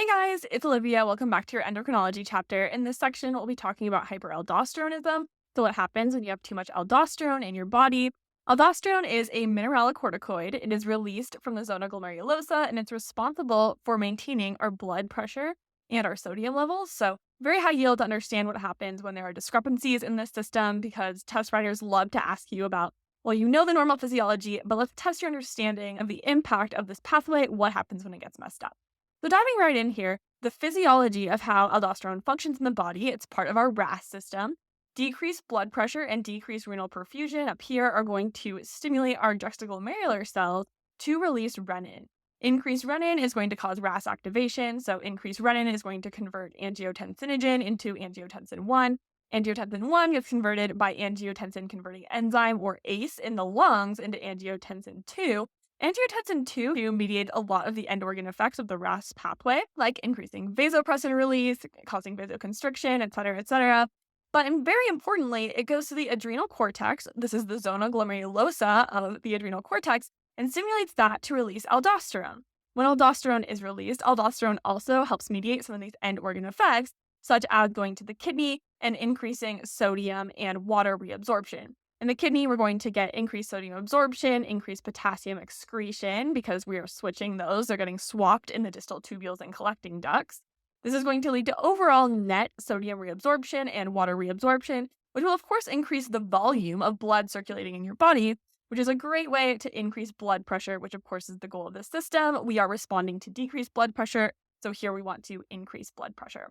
Hey guys, it's Olivia. Welcome back to your endocrinology chapter. In this section, we'll be talking about hyperaldosteronism. So, what happens when you have too much aldosterone in your body? Aldosterone is a mineralocorticoid. It is released from the zona glomerulosa and it's responsible for maintaining our blood pressure and our sodium levels. So, very high yield to understand what happens when there are discrepancies in this system because test writers love to ask you about, well, you know the normal physiology, but let's test your understanding of the impact of this pathway. What happens when it gets messed up? So diving right in here, the physiology of how aldosterone functions in the body, it's part of our RAS system. Decreased blood pressure and decreased renal perfusion up here are going to stimulate our juxtaglomerular cells to release renin. Increased renin is going to cause RAS activation, so increased renin is going to convert angiotensinogen into angiotensin 1. Angiotensin 1 gets converted by angiotensin converting enzyme, or ACE, in the lungs into angiotensin 2. Angiotensin 2 mediates a lot of the end organ effects of the RAS pathway, like increasing vasopressin release, causing vasoconstriction, etc., etc. But very importantly, it goes to the adrenal cortex. This is the zona glomerulosa of the adrenal cortex, and stimulates that to release aldosterone. When aldosterone is released, aldosterone also helps mediate some of these end organ effects, such as going to the kidney and increasing sodium and water reabsorption. In the kidney, we're going to get increased sodium absorption, increased potassium excretion because we are switching those. They're getting swapped in the distal tubules and collecting ducts. This is going to lead to overall net sodium reabsorption and water reabsorption, which will, of course, increase the volume of blood circulating in your body, which is a great way to increase blood pressure, which, of course, is the goal of this system. We are responding to decreased blood pressure, so here we want to increase blood pressure.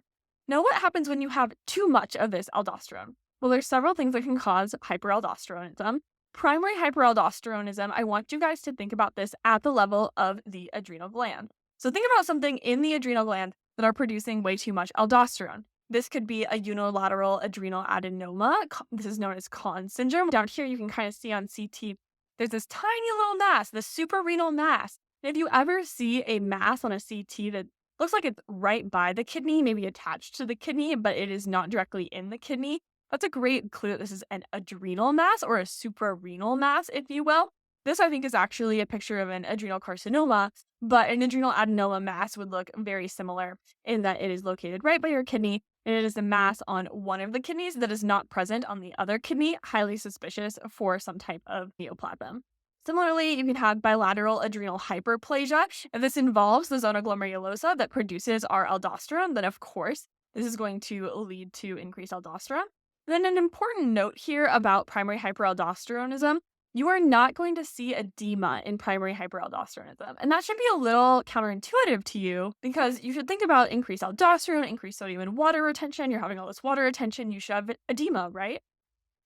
Now, what happens when you have too much of this aldosterone? Well, there's several things that can cause hyperaldosteronism. Primary hyperaldosteronism, I want you guys to think about this at the level of the adrenal gland. So think about something in the adrenal gland that are producing way too much aldosterone. This could be a unilateral adrenal adenoma. This is known as Conn syndrome. Down here, you can kind of see on CT, there's this tiny little mass, the suprarenal mass. And if you ever see a mass on a CT that looks like it's right by the kidney, maybe attached to the kidney, but it is not directly in the kidney, that's a great clue that this is an adrenal mass or a suprarenal mass, if you will. This, I think, is actually a picture of an adrenal carcinoma, but an adrenal adenoma mass would look very similar in that it is located right by your kidney, and it is a mass on one of the kidneys that is not present on the other kidney, highly suspicious for some type of neoplasm. Similarly, you can have bilateral adrenal hyperplasia. If this involves the zona glomerulosa that produces our aldosterone, then of course, this is going to lead to increased aldosterone. Then an important note here about primary hyperaldosteronism, you are not going to see edema in primary hyperaldosteronism. And that should be a little counterintuitive to you because you should think about increased aldosterone, increased sodium and water retention. You're having all this water retention, you should have edema, right?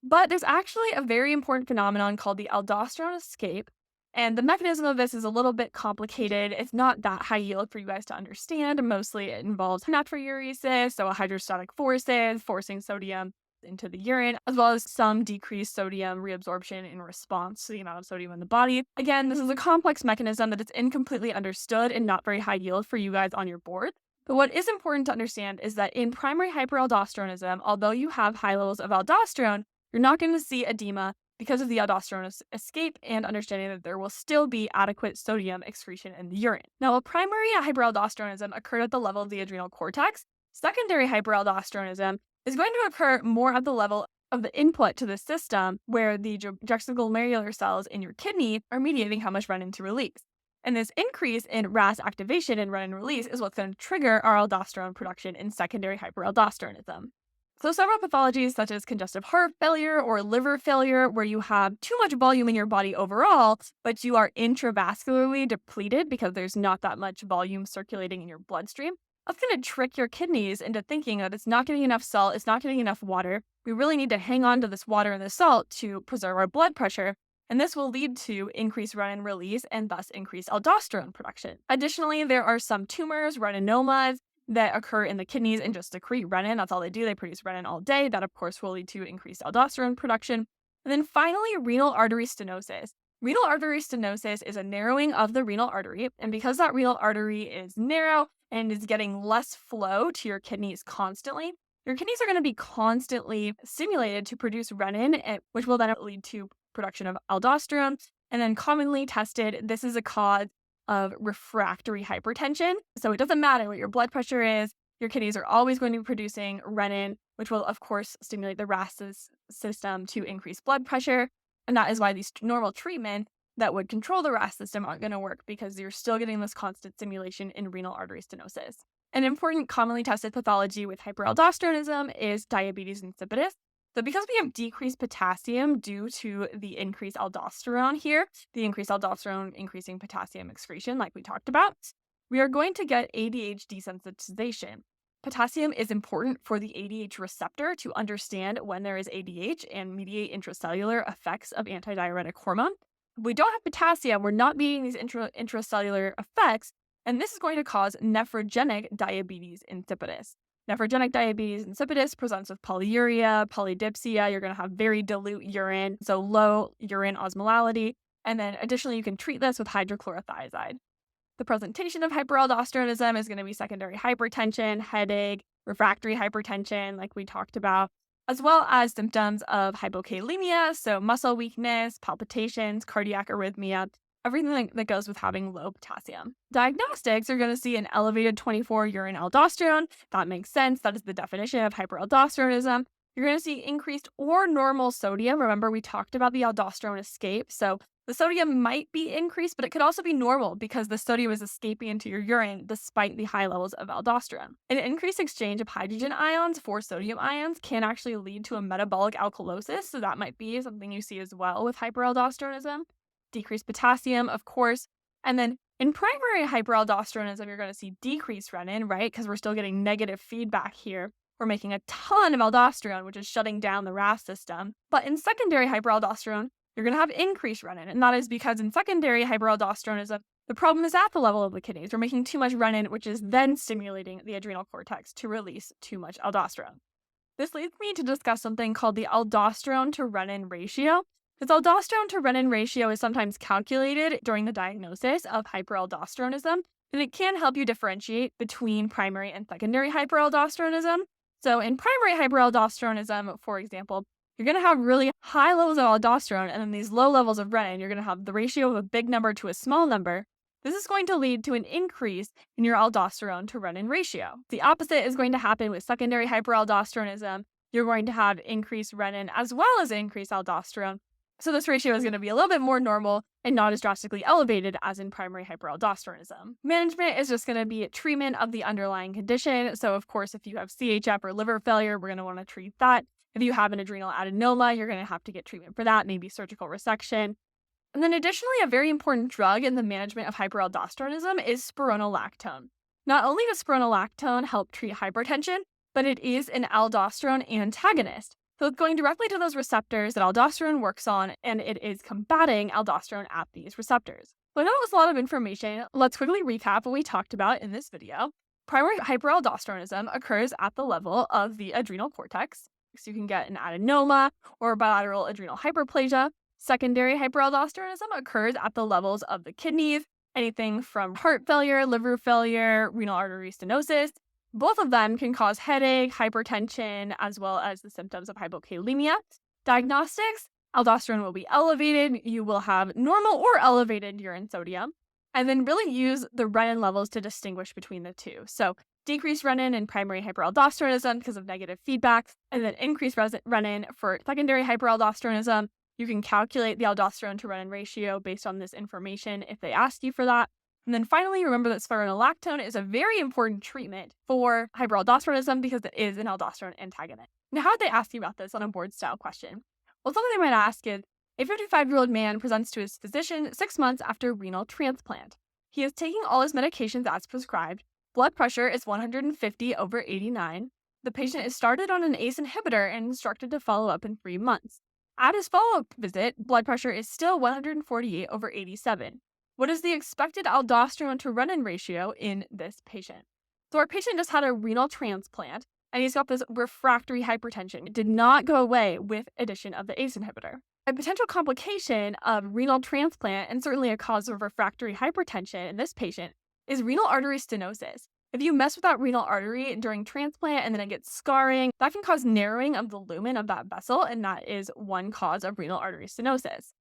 But there's actually a very important phenomenon called the aldosterone escape. And the mechanism of this is a little bit complicated. It's not that high yield for you guys to understand. Mostly it involves natriuresis, so hydrostatic forces, forcing sodium into the urine, as well as some decreased sodium reabsorption in response to the amount of sodium in the body. Again, this is a complex mechanism that is incompletely understood and not very high yield for you guys on your board. But what is important to understand is that in primary hyperaldosteronism, although you have high levels of aldosterone, you're not going to see edema because of the aldosterone escape and understanding that there will still be adequate sodium excretion in the urine. Now, while primary hyperaldosteronism occurred at the level of the adrenal cortex, secondary hyperaldosteronism is going to occur more at the level of the input to the system where the juxtaglomerular cells in your kidney are mediating how much renin to release. And this increase in RAS activation and renin release is what's going to trigger our aldosterone production in secondary hyperaldosteronism. So several pathologies such as congestive heart failure or liver failure, where you have too much volume in your body overall, but you are intravascularly depleted because there's not that much volume circulating in your bloodstream, that's going to trick your kidneys into thinking that it's not getting enough salt, it's not getting enough water. We really need to hang on to this water and the salt to preserve our blood pressure. And this will lead to increased renin release and thus increased aldosterone production. Additionally, there are some tumors, retinomas, that occur in the kidneys and just secrete renin. That's all they do. They produce renin all day. That, of course, will lead to increased aldosterone production. And then finally, renal artery stenosis. Renal artery stenosis is a narrowing of the renal artery. And because that renal artery is narrow and is getting less flow to your kidneys constantly, your kidneys are going to be constantly stimulated to produce renin, which will then lead to production of aldosterone. And then commonly tested, this is a cause of refractory hypertension. So it doesn't matter what your blood pressure is, your kidneys are always going to be producing renin, which will, of course, stimulate the RAS system to increase blood pressure. And that is why these normal treatments that would control the RAS system aren't going to work, because you're still getting this constant stimulation in renal artery stenosis. An important commonly tested pathology with hyperaldosteronism is diabetes insipidus. So because we have decreased potassium due to the increased aldosterone here, the increased aldosterone increasing potassium excretion like we talked about, we are going to get ADH desensitization. Potassium is important for the ADH receptor to understand when there is ADH and mediate intracellular effects of antidiuretic hormone. If we don't have potassium, we're not meeting these intracellular effects, and this is going to cause nephrogenic diabetes insipidus. Nephrogenic diabetes insipidus presents with polyuria, polydipsia. You're going to have very dilute urine, so low urine osmolality. And then additionally, you can treat this with hydrochlorothiazide. The presentation of hyperaldosteronism is going to be secondary hypertension, headache, refractory hypertension, like we talked about, as well as symptoms of hypokalemia, so muscle weakness, palpitations, cardiac arrhythmia, everything that goes with having low potassium. Diagnostics are going to see an elevated 24 urine aldosterone. That makes sense. That is the definition of hyperaldosteronism. You're going to see increased or normal sodium. Remember, we talked about the aldosterone escape. So the sodium might be increased, but it could also be normal because the sodium is escaping into your urine despite the high levels of aldosterone. An increased exchange of hydrogen ions for sodium ions can actually lead to a metabolic alkalosis. So that might be something you see as well with hyperaldosteronism. Decreased potassium, of course. And then in primary hyperaldosteronism, you're going to see decreased renin, right? Because we're still getting negative feedback here. We're making a ton of aldosterone, which is shutting down the RAS system. But in secondary hyperaldosterone, you're going to have increased renin. And that is because in secondary hyperaldosteronism, the problem is at the level of the kidneys. We're making too much renin, which is then stimulating the adrenal cortex to release too much aldosterone. This leads me to discuss something called the aldosterone to renin ratio. This aldosterone to renin ratio is sometimes calculated during the diagnosis of hyperaldosteronism, and it can help you differentiate between primary and secondary hyperaldosteronism. So in primary hyperaldosteronism, for example, you're going to have really high levels of aldosterone and then these low levels of renin. You're going to have the ratio of a big number to a small number. This is going to lead to an increase in your aldosterone to renin ratio. The opposite is going to happen with secondary hyperaldosteronism. You're going to have increased renin as well as increased aldosterone. So this ratio is going to be a little bit more normal and not as drastically elevated as in primary hyperaldosteronism. Management is just going to be treatment of the underlying condition. So of course, if you have CHF or liver failure, we're going to want to treat that. If you have an adrenal adenoma, you're going to have to get treatment for that, maybe surgical resection. And then additionally, a very important drug in the management of hyperaldosteronism is spironolactone. Not only does spironolactone help treat hypertension, but it is an aldosterone antagonist. So it's going directly to those receptors that aldosterone works on, and it is combating aldosterone at these receptors. So I know that was a lot of information. Let's quickly recap what we talked about in this video. Primary hyperaldosteronism occurs at the level of the adrenal cortex. So you can get an adenoma or bilateral adrenal hyperplasia. Secondary hyperaldosteronism occurs at the levels of the kidneys, anything from heart failure, liver failure, renal artery stenosis. Both of them can cause headache, hypertension, as well as the symptoms of hypokalemia. Diagnostics, aldosterone will be elevated. You will have normal or elevated urine sodium. And then really use the renin levels to distinguish between the two. So decreased renin in primary hyperaldosteronism because of negative feedback, and then increased renin for secondary hyperaldosteronism. You can calculate the aldosterone to renin ratio based on this information if they ask you for that. And then finally, remember that spironolactone is a very important treatment for hyperaldosteronism because it is an aldosterone antagonist. Now, how would they ask you about this on a board-style question? Well, something they might ask is, a 55-year-old man presents to his physician 6 months after renal transplant. He is taking all his medications as prescribed. Blood pressure is 150/89. The patient is started on an ACE inhibitor and instructed to follow up in 3 months. At his follow-up visit, blood pressure is still 148/87. What is the expected aldosterone to renin ratio in this patient? So our patient just had a renal transplant, and he's got this refractory hypertension. It did not go away with addition of the ACE inhibitor. A potential complication of renal transplant, and certainly a cause of refractory hypertension in this patient, is renal artery stenosis. If you mess with that renal artery during transplant and then it gets scarring, that can cause narrowing of the lumen of that vessel, and that is one cause of renal artery stenosis.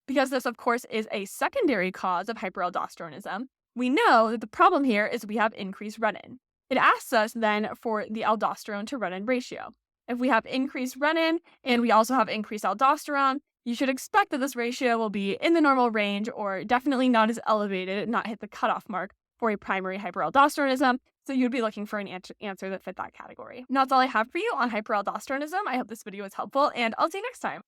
Because this, of course, is a secondary cause of hyperaldosteronism, we know that the problem here is we have increased renin. It asks us then for the aldosterone to renin ratio. If we have increased renin and we also have increased aldosterone, you should expect that this ratio will be in the normal range or definitely not as elevated, not hit the cutoff mark for a primary hyperaldosteronism. So you'd be looking for an answer that fit that category. And that's all I have for you on hyperaldosteronism. I hope this video was helpful, and I'll see you next time.